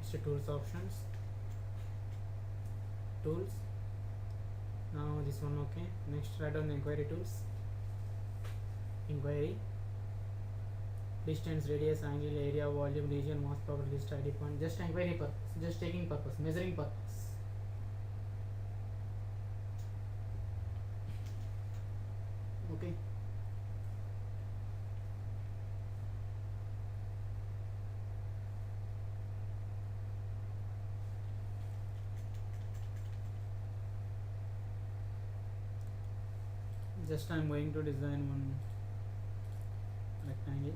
Next, tools options, tools. Now this one, okay. Next, write down the inquiry tools. Inquiry, distance, radius, angle, area, volume, region, mass, probability, study point. Just inquiry purpose, just taking purpose, measuring purpose. Okay. Just I am going to design one rectangle,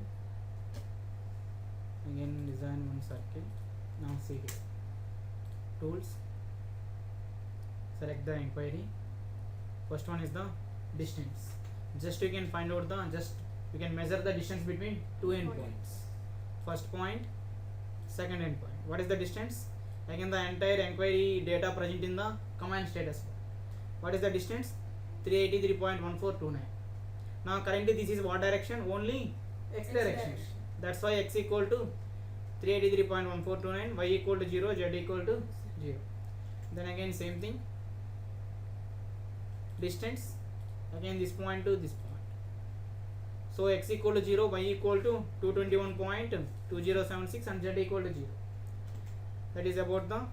again design one circle. Now see here, tools, select the inquiry. First one is the distance. Just you can find out the, just you can measure the distance between two endpoints. First point, second endpoint. What is the distance? Again the entire inquiry data present in the command status bar. What is the distance? 383.1429. Now currently this is what direction? Only x direction. That's why x equal to 383.1429, y equal to 0, z equal to 0. Then again same thing, distance, again this point to this point. So x equal to 0, y equal to 221.2076 and z equal to 0. That is about the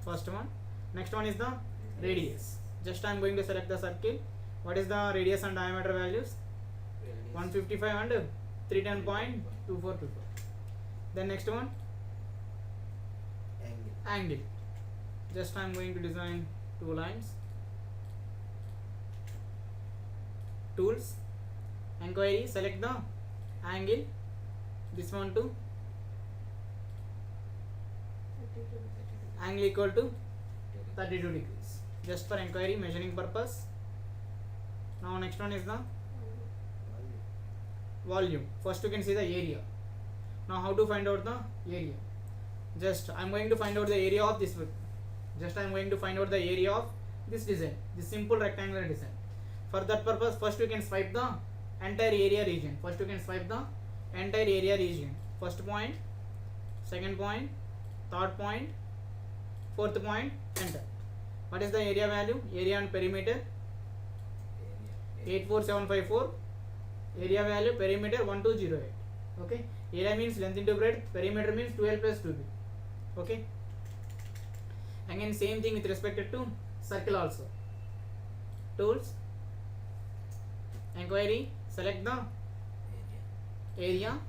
first one. Next one is the radius. Just I am going to select the circle. What is the radius and diameter values? 155 and 310.2424. Then next one, angle. Just I am going to design two lines. Tools, inquiry, select the angle, this one to angle equal to 32 degrees. Just for inquiry measuring purpose. Now next one is the volume. First you can see the area. Now how to find out the area? Just I am going to find out the area of this. Just I am going to find out the area of this design, this simple rectangular design. For that purpose, first you can swipe the entire area region. First you can swipe the entire area region. First point, second point, third point, fourth point, enter. What is the area value? Area and perimeter 84754. Area value, perimeter 1208. Okay. Area means length into breadth. Perimeter means 12 plus 2b. Okay. Again same thing with respect to circle also. Tools, inquiry, select the area.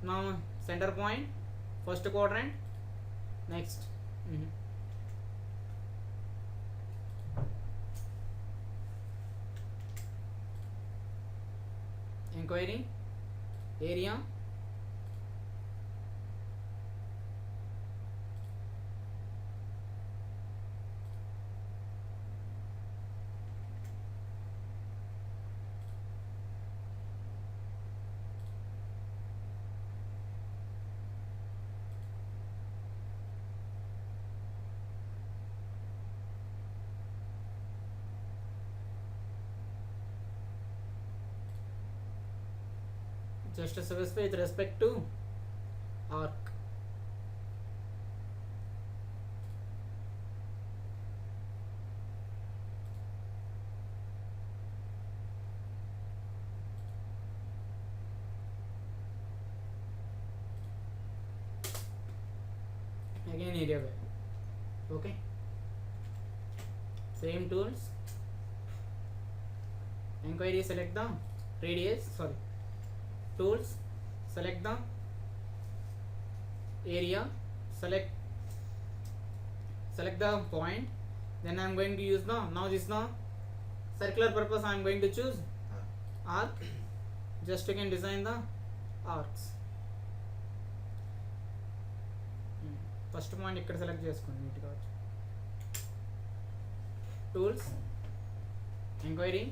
Now center point, first quadrant. Next. Inquiry, area, just to specify with respect to arc. Again area value. Okay. Same tools. Inquiry, select the radius. Sorry. Tools, select the area, select the point. Then I am going to use the, now this is the circular purpose, I am going to choose arc. Just you can design the arcs. First point ఇక్కడ select చేసుకోండి నీట్గా. Tools, inquiry,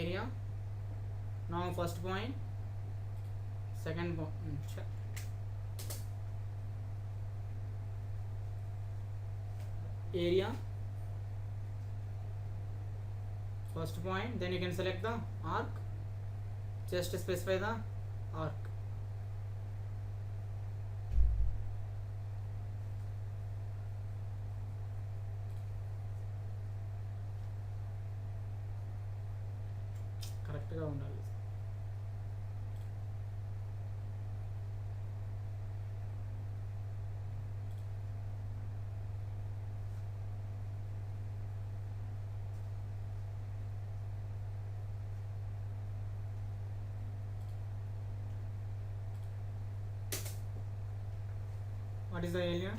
area. Now first point, second point, area, first point. Then you can select the arc. Just specify the arc. కరెక్ట్గా ఉండాలి. What is the area?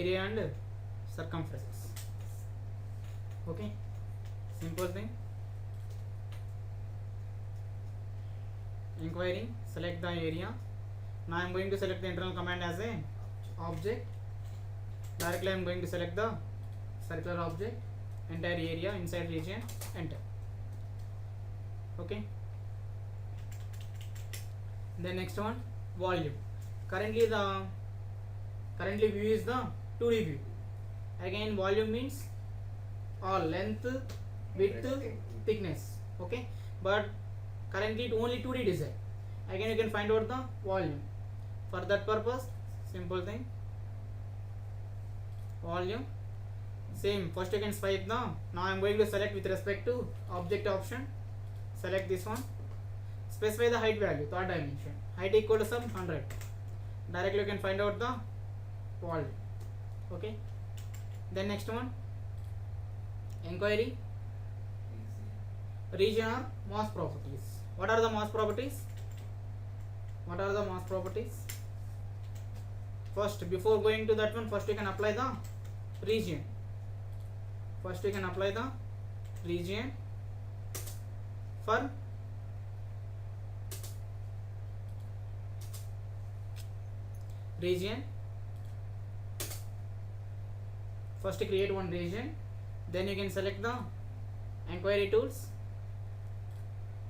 Area and circumference. Okay, simple thing. Inquiry, select the area. Now I am going to select the internal command as a object. Directly I am going to select the circular object, entire area, inside region, enter. Okay. Then next one, volume. Currently view is the 2D view. Again volume means all length, width, thickness. Okay, but currently it only 2D design. Again you can find out the volume. For that purpose, simple thing, volume. Same, first you can swipe the. Now I am going to select with respect to object option. Select this one. Specify the height value, third dimension. Height equal to some 100. Directly you can find out the volume. Okay. Then next one, inquiry, region or mass properties. What are the mass properties? First, before going to that one, first you can apply the region. For region, first create one region, then you can select the inquiry tools,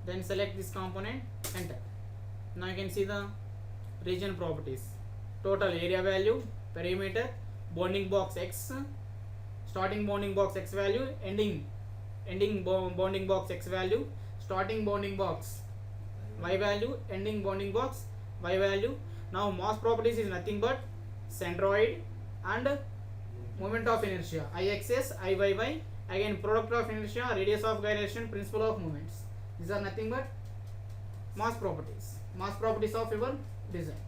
then select this component, enter. Now you can see the region properties: total area value, perimeter, bounding box x, starting bounding box x value, ending bounding box x value, starting bounding box y value, ending bounding box y value. Now mass properties is nothing but centroid and moment of inertia, IXS, IYY. Again product of inertia, radius of gyration, principle of moments. These are nothing but mass properties of your design.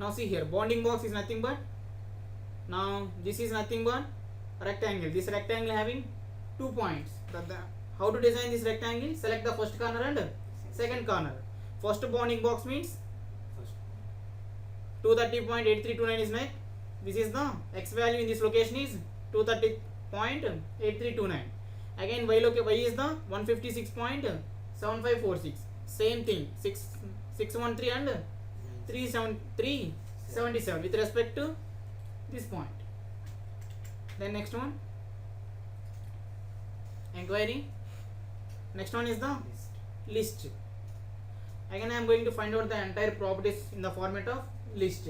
Now see here, bounding box is nothing but, now this is nothing but rectangle. This rectangle having 2 points. How to design this rectangle? Select the first corner and second corner. First bounding box means 230.8329 is met. This is the x value in this location is 230.8329. Again y is the 156.7546. Same thing, 613 and 377 with respect to this point. Then next one, inquiry. Next one is the list. Again I am going to find out the entire properties in the format of list.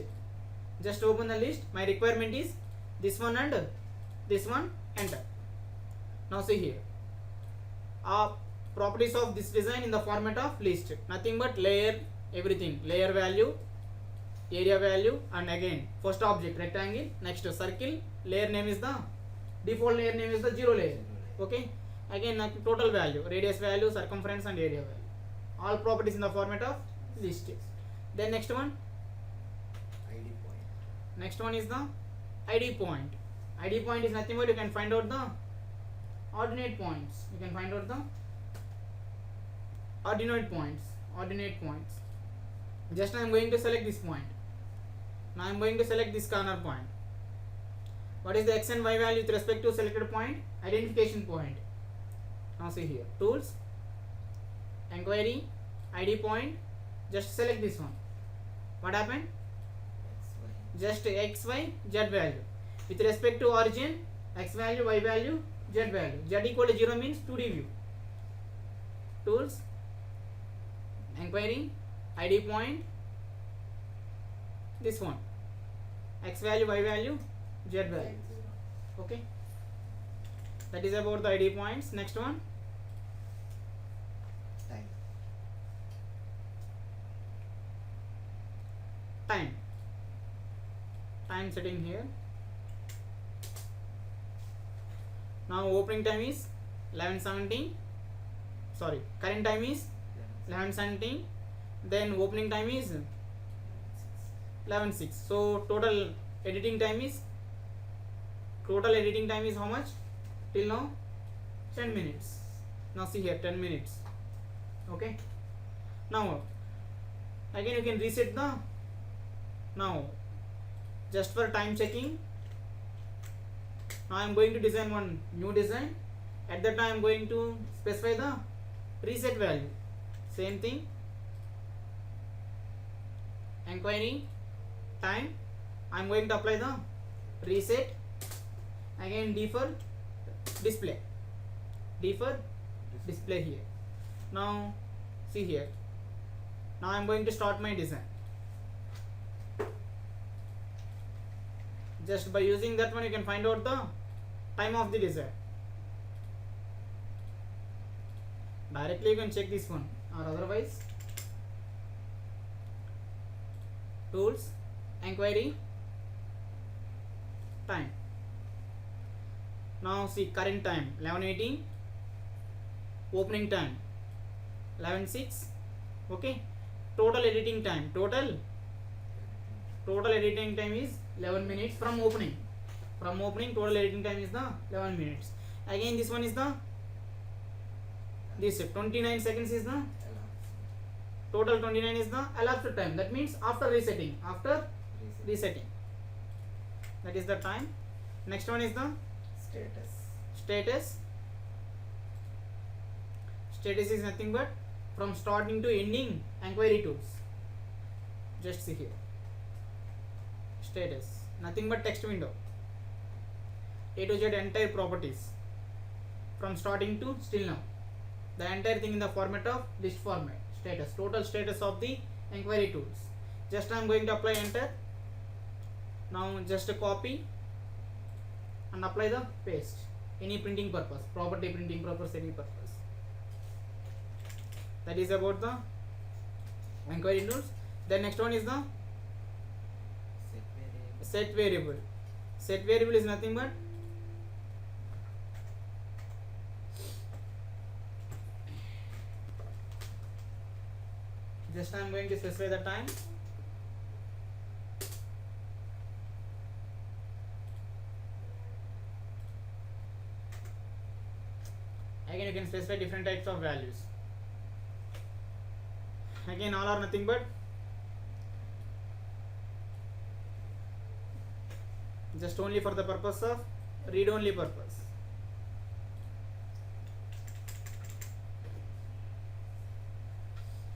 Just open the list. My requirement is this one and this one, enter. Now see here, properties of this design in the format of list. Nothing but layer, everything, layer value, area value, and again first object rectangle, next circle, layer name is the default layer name is the 0 layer. Okay, again total value, radius value, circumference and area value. All properties in the format of list. Then next one, ID point. Next one is the ID point. ID point is nothing but you can find out the ordinate points. Ordinate points. Just I am going to select this point. Now I am going to select this corner point. What is the x and y value with respect to selected point? Identification point. Now see here, tools, inquiry, ID point. Just select this one. What happened? Just x, y, z value with respect to origin, x value, y value, z value. Z equal to 0 means 2D view. Tools, inquiry, ID point, this one, x value, y value, z value. Okay, that is about the ID points. Next one, time setting here. Now opening time is 11:17, sorry, current time is 11:17, then opening time is 11:06. So total editing time is how much till now? 10 minutes. Now see here, 10 minutes. Okay, now again you can reset the, now just for time checking, now I am going to design one new design. At that time I am going to specify the reset value. Same thing, enquiry time, I am going to apply the reset. Again D for display, D for display here. Now see here, now I am going to start my design. Just by using that one you can find out the time of the design. Directly you can check this one, or otherwise tools, enquiry, time. Now see current time 11:18, opening time 11:06. Okay, total editing time, total editing time is 11 minutes from opening. Total editing time is the 11 minutes. Again this one is the, this 29 seconds is the total, 29 is the elapsed time, that means after resetting, that is the time. Next one is the status is nothing but from starting to ending enquiry tools. Just see here, status, nothing but text window, A to Z entire properties from starting to still now, the entire thing in the format of list format. Status, total status of the enquiry tools. Just I am going to apply enter. Now just a copy and apply the paste, any printing purpose, property printing purpose, any purpose. That is about the enquiry tools. Then next one is the set variable. Set variable is nothing but just I am going to specify the time. Again you can specify different types of values. Again all are nothing but just only for the purpose of read only purpose.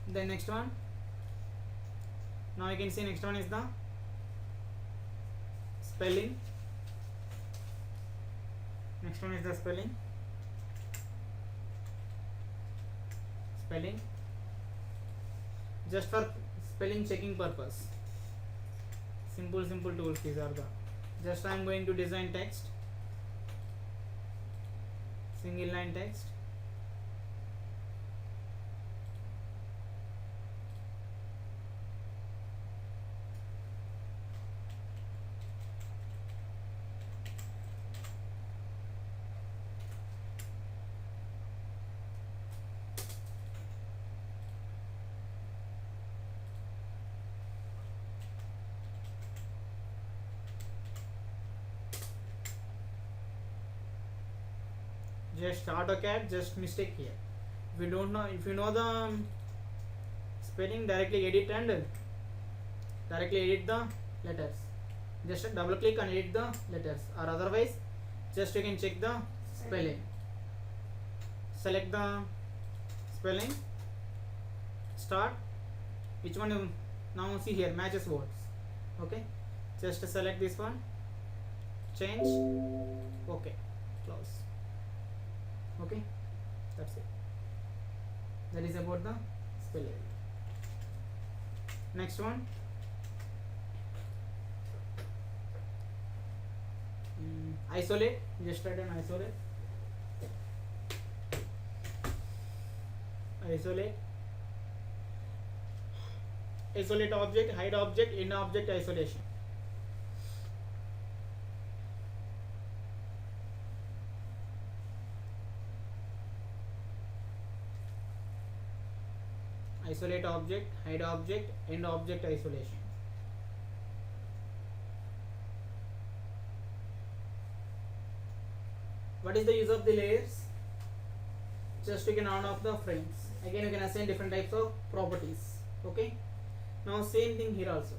Then next one, now you can see next one is the spelling. Next one is the spelling. Just for spelling checking purpose. Simple tools these are the. Just I am going to design text, single line text. Just AutoCAD, just mistake here. If you don't know, if you know the spelling, directly edit and directly edit the letters. Just double click and edit the letters, or otherwise just you can check the spelling. Select the spelling, start, which one you now see here, matches words. Okay, just select this one, change, okay, close. Okay, that's it. That is about the spelling. Next one, isolate. Just write an isolate. Isolate object, hide object, in object isolation. isolate object, hide object, end object isolation. What is the use of the layers? Just you can on off the frames. Again you can assign different types of properties. Okay. Now same thing here also.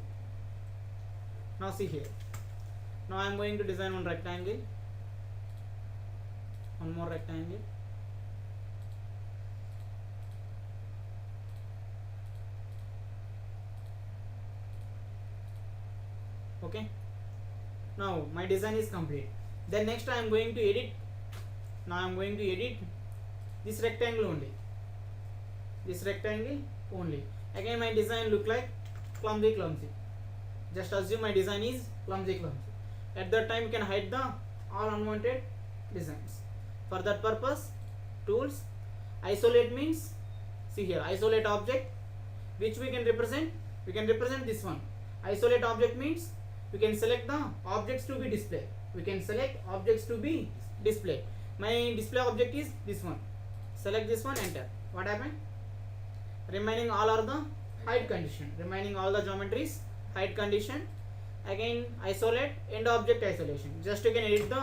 Now see here. Now I am going to design one rectangle. One more rectangle. Okay. Now my design is complete. Then next I am going to edit. Now I am going to edit this rectangle only. This rectangle only. Again my design look like clumsy. Just assume my design is clumsy. At that time you can hide the all unwanted designs. For that purpose, tools, isolate means, see here, isolate object, which we can represent this one. Isolate object means we can select the objects to be displayed. We can select objects to be displayed. My display object is this one. Select this one, enter. What happened? Remaining all are the hide condition. Remaining all the geometries hide condition. Again isolate, end object isolation. Just you can edit the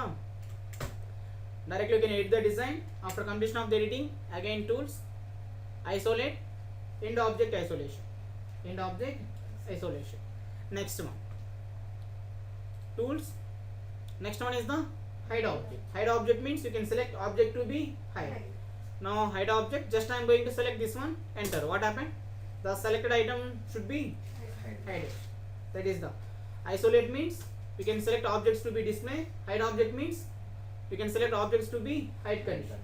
directly you can edit the design. After completion of the editing, again tools, isolate, end object isolation. End object isolation. Next one, tools. Next one is the hide object. Hide object means you can select object to be hide. Now hide object, just I am going to select this one, enter. What happened? The selected item should be hidden. That is the isolate means we can select objects to be displayed. Hide object means we can select objects to be hide condition.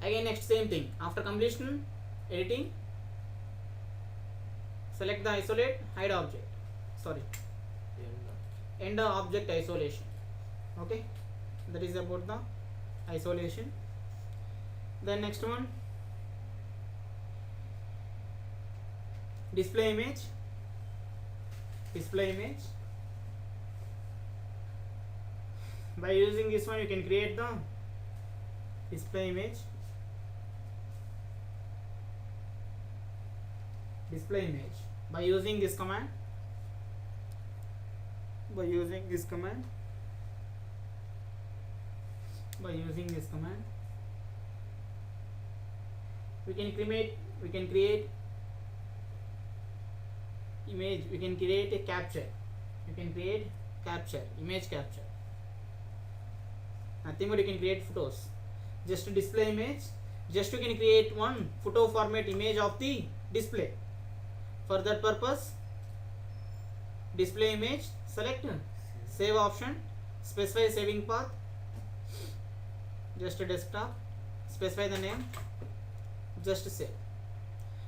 Again next same thing. After completion, editing, select the isolate, hide object. Sorry, end object isolation. Okay, that is about the isolation. Then next one, display image. Display image. By using this one you can create the display image. Display image by using this command. By using this command we can create image. We can create a capture. You can create capture, image capture. Nothing but you can create photos. Just to display image, just you can create one photo format image of the display. For that purpose, display image, select save option, specify saving path, just a desktop, specify the name, just save.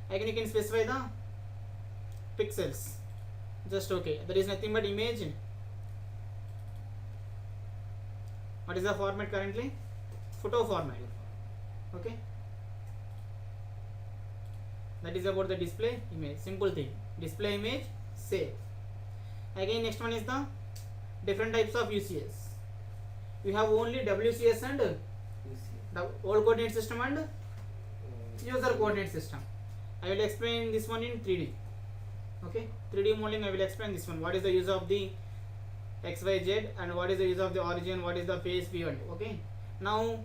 Again you can specify the pixels, just okay. There is nothing but image. What is the format currently? Photo format. Okay, that is about the display image. Simple thing. Display image, save. Again next one is the different types of UCS. We have only WCS and the old coordinate system and user coordinate system. I will explain this one in 3D. Okay, 3D modeling I will explain this one. What is the use of the XYZ and what is the use of the origin, what is the face view and okay. Now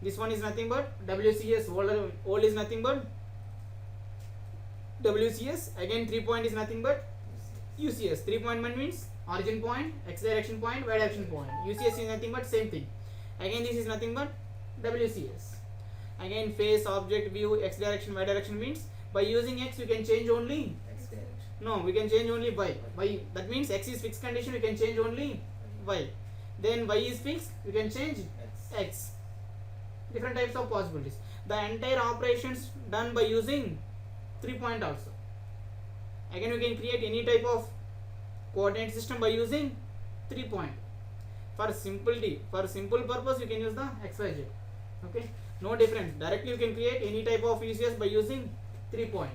this one is nothing but WCS. Old is nothing but WCS. Again 3 point is nothing but UCS. 3.1 means origin point, x direction point, y direction point. UCS is nothing but same thing. Again this is nothing but WCS. Again face, object, view, x direction, y direction means by using x you can change only X direction. no, we can change only y. Y, that means x is fixed condition, we can change only y. Then y is fixed, we can change x. Different types of possibilities. The entire operations done by using 3 point also. Again we can create any type of coordinate system by using 3 point. For simplicity, for simple purpose you can use the XYZ. Okay, no difference. Directly you can create any type of UCS by using 3 point.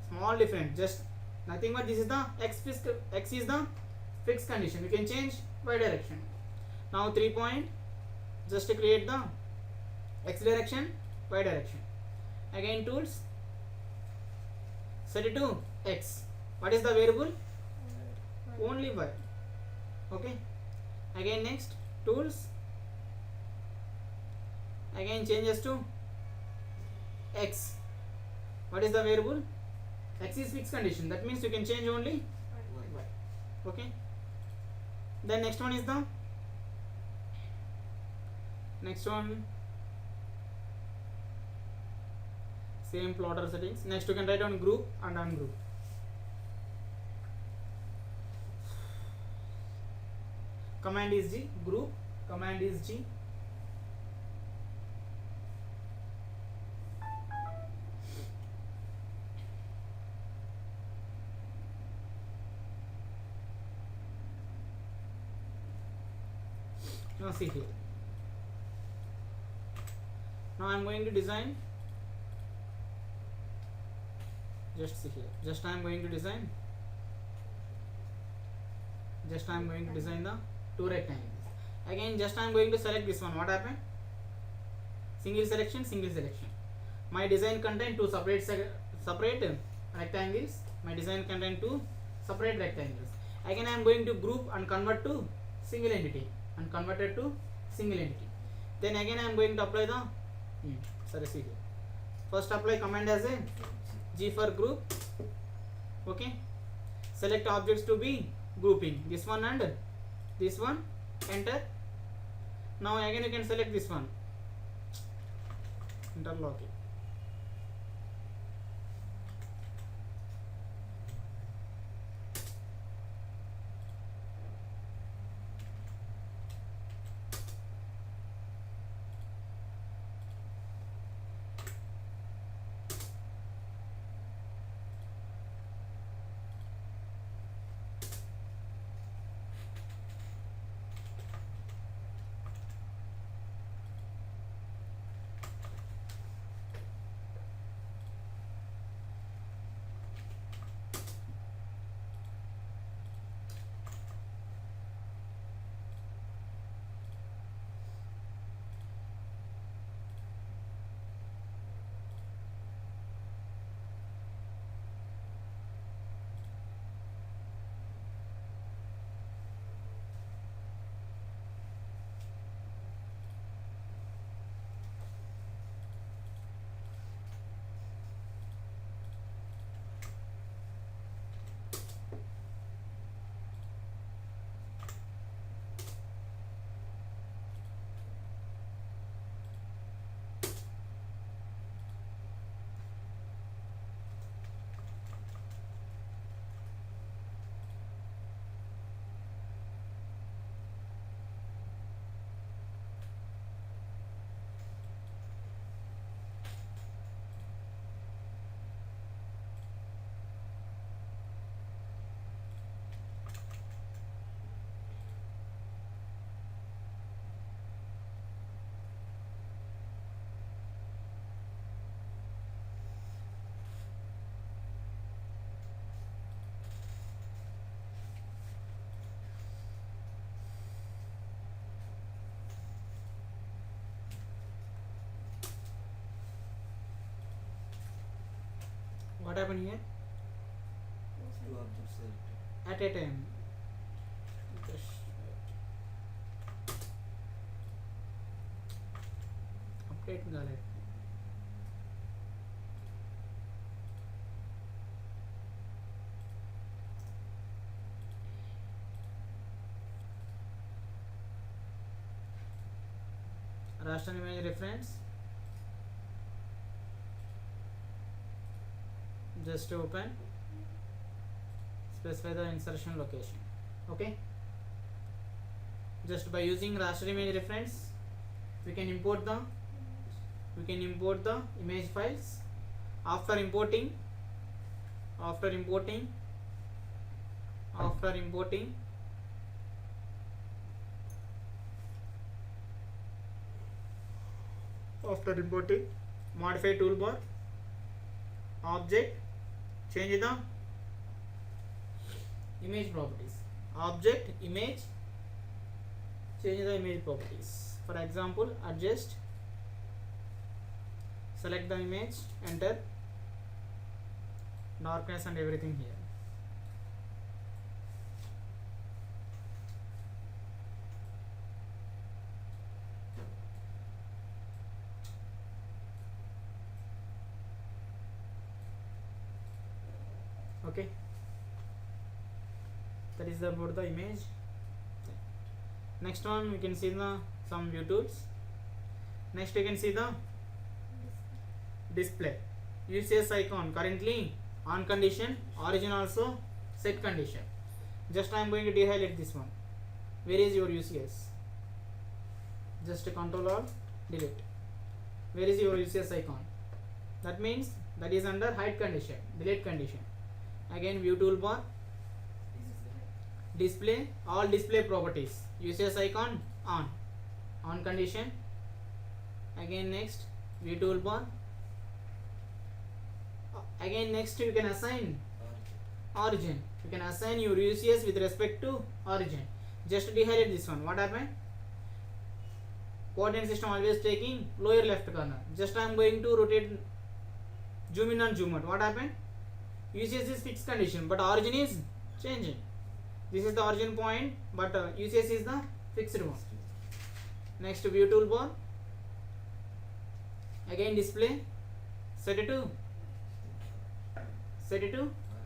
Small difference, just nothing but this is the x is the fixed condition. You can change y direction. Now 3 point, just to create the x direction, y direction. Again tools, set it to x. What is the variable? Only y. Okay, again next tools, again changes to x. What is the variable? X is fixed condition, that means you can change only y. Okay, then next one is the next one, same plotter settings. Next you can write on group and ungroup. Command is G, group, command is G. Now see here. Now I am going to design. Just see here. Just I am going to design. Just I am going to design the two rectangles. Again, just I am going to select this one. What happened? Single selection, single selection. My design contain two separate rectangles. My design contain two separate rectangles. Again, I am going to group and convert to single entity. And converted to single entity. Then again I am going to apply the sorry, see here. First apply command as a G for group. Okay, select objects to be grouping, this one and this one, enter. Now again you can select this one, interlock it. What happened here? Two objects selected. At a time. Just update gallery. Raster image reference. Just open, specify the insertion location. Okay, just by using raster image reference we can import the image files. After importing modify toolbar, object, change the image properties. Object, image, change the image properties. For example, adjust, select the image, enter. darkness and everything here. Okay, that is about the image. Next one we can see the some view tools. Next you can see the display. UCS icon currently on condition, origin also set condition. Just I am going to dehighlight this one. Where is your UCS? Just Control or delete. Where is your UCS icon? That means that is under hide condition, delete condition. Again view toolbar, display, all display properties, UCS icon on condition. Again next view toolbar. Again next you can assign origin. You can assign your UCS with respect to origin. Just dehighlight this one. What happened? Coordinate system always taking lower left corner. Just I am going to rotate, zoom in and zoom out. What happened? UCS is fixed condition, but origin is changing. This is the origin point, but UCS is the fixed one. Next view toolbar. Again display, set it to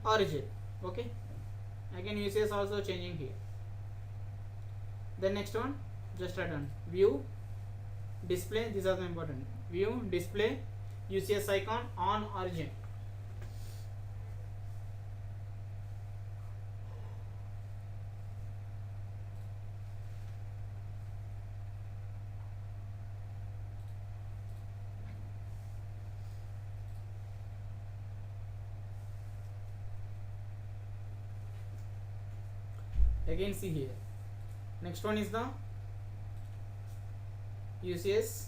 origin. Okay. Again UCS also changing here. Then next one, just write down view, display. These are the important. View, display, UCS icon on origin. Again see here. Next one is the UCS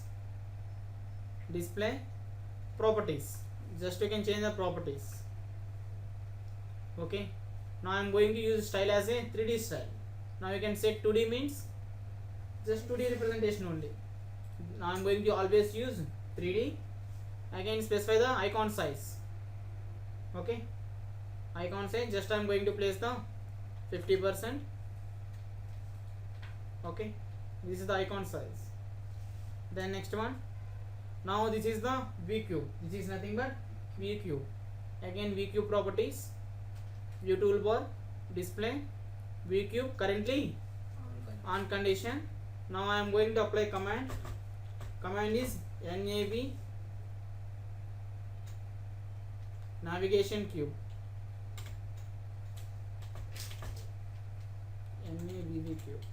display properties. Just you can change the properties. Okay. Now I am going to use style as a 3D style. Now you can set 2D means just 2D representation only. Now I am going to always use 3D. Again specify the icon size. Okay. Icon size, just I am going to place the 50%. Okay, this is the icon size. Then next one, now this is the VQ. This is nothing but VQ. Again VQ properties, view toolbar, display, VQ currently on condition. Now I am going to apply command. Command is NAV navigation cube. NAVQ.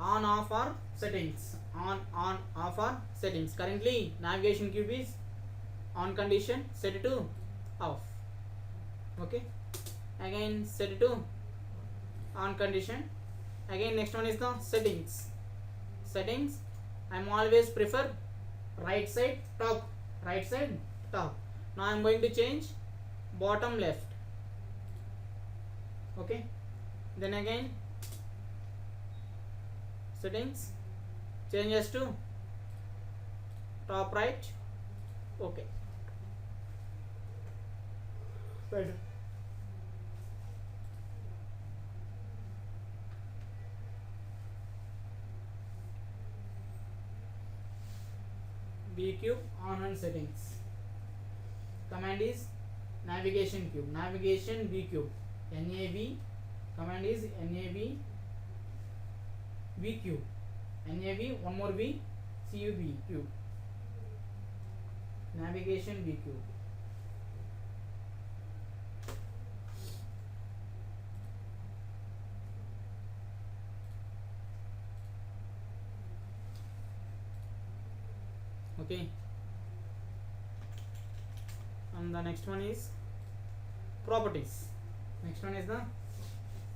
On off or settings. On off or settings. Currently navigation cube is on condition, set it to off. Okay. Again set it to on condition. Again next one is the settings. Settings, I am always prefer right side top. Right side top. Now I am going to change bottom left. Okay. Then again settings, changes to top right. Okay. Better. B cube on and settings. Command is navigation cube. Navigation B cube. NAV. Command is NAV V cube. NAV, one more V, CUB cube. Navigation V cube. Okay. And the next one is properties. Next one is the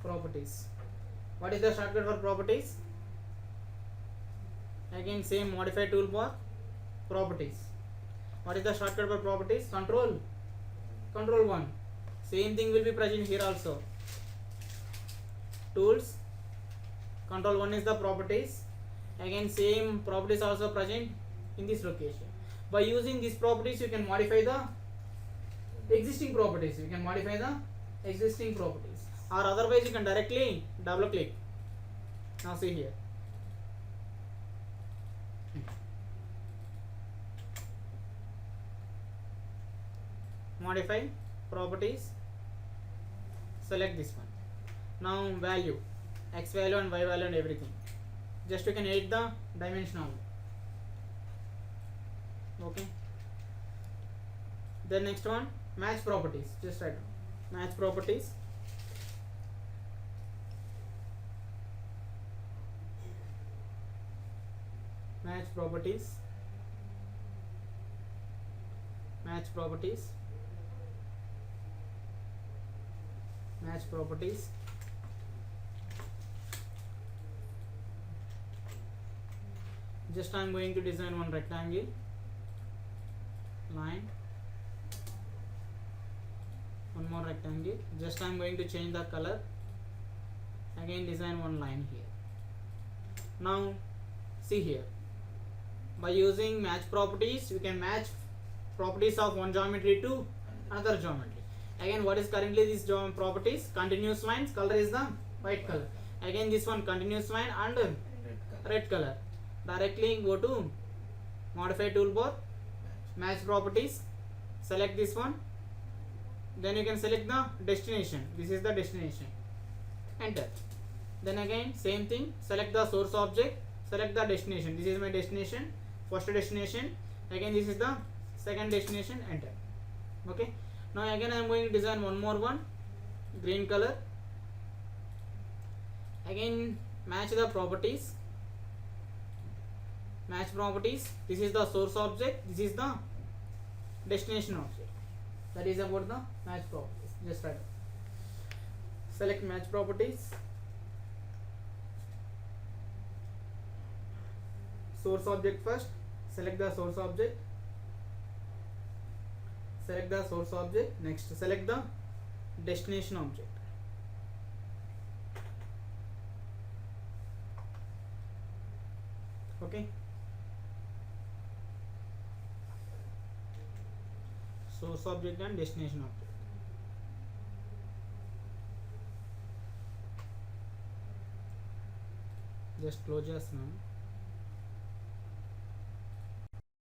properties. What is the shortcut for properties? Again same modify toolbar, properties. What is the shortcut for properties? Control 1. Same thing will be present here also. Tools, control 1 is the properties. Again same properties also present in this location. By using these properties you can modify the existing properties. You can modify the existing properties, or otherwise you can directly double click. Now see here. Modify properties, select this one. Now value, x value and y value and everything. Just you can edit the dimension only. Okay. Then next one, match properties. Just write down match properties. Match properties. Match properties. Match properties. Just I am going to design one rectangle line, one more rectangle. Just I am going to change the color. Again design one line here. Now see here, by using match properties you can match properties of one geometry to another geometry. Again, what is currently this properties? Continuous lines, color is the white color. Again this one continuous line and red color. Directly go to modify toolbar, match properties, select this one, then you can select the destination. This is the destination, enter. Then again same thing, select the source object, select the destination. This is my destination, first destination. Again this is the second destination, enter. Okay. Now again I am going to design one more one, green color. Again match the properties, match properties. This is the source object, this is the destination object. That is about the match properties. Just write. Select match properties, source object first, select the source object, select the source object. Next select the destination object. Okay. Source object and destination object. Just close just now.